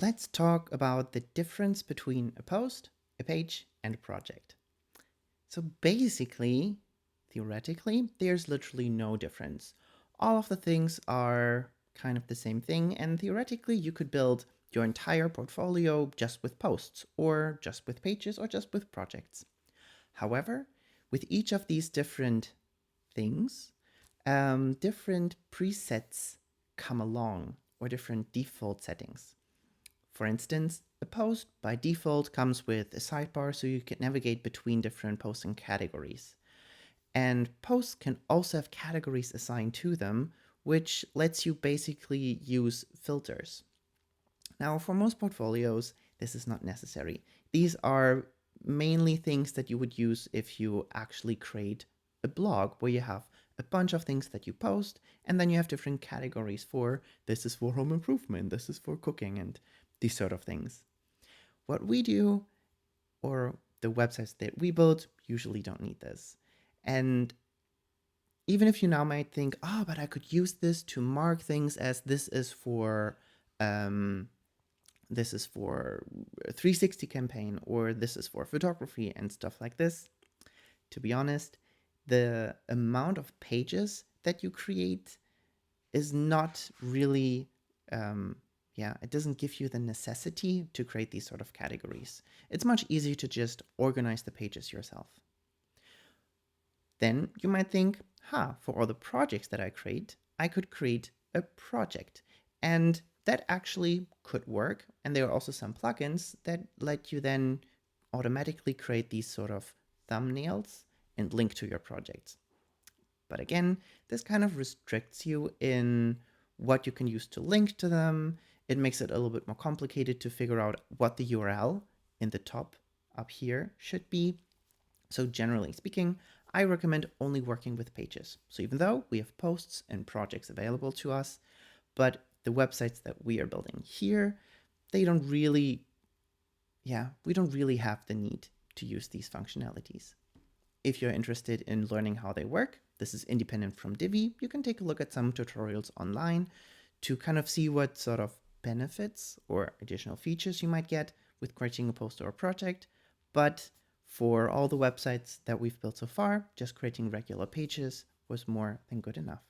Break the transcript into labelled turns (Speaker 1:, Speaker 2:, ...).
Speaker 1: let's talk about the difference between a post, a page, and a project. So basically, theoretically, there's literally no difference. All of the things are kind of the same thing, and theoretically, you could build your entire portfolio just with posts, or just with pages, or just with projects. However, with each of these different things, different presets come along, or different default settings. For instance, a post by default comes with a sidebar so you can navigate between different posting categories. And posts can also have categories assigned to them, which lets you basically use filters. Now, for most portfolios, this is not necessary. These are mainly things that you would use if you actually create a blog where you have a bunch of things that you post, and then you have different categories for this is for home improvement, this is for cooking, and these sort of things. What we do, or the websites that we build, usually don't need this. And even if you now might think, oh, but I could use this to mark things as this is for a 360 campaign, or this is for photography and stuff like this. To be honest, the amount of pages that you create is not really, it doesn't give you the necessity to create these sort of categories. It's much easier to just organize the pages yourself. Then you might think, for all the projects that I create, I could create a project. And that actually could work. And there are also some plugins that let you then automatically create these sort of thumbnails and link to your projects. But again, this kind of restricts you in what you can use to link to them. It makes it a little bit more complicated to figure out what the URL in the top up here should be. So generally speaking, I recommend only working with pages. So even though we have posts and projects available to us, but the websites that we are building here, we don't really have the need to use these functionalities. If you're interested in learning how they work, this is independent from Divi. You can take a look at some tutorials online to kind of see what sort of benefits or additional features you might get with creating a post or a project. But for all the websites that we've built so far, just creating regular pages was more than good enough.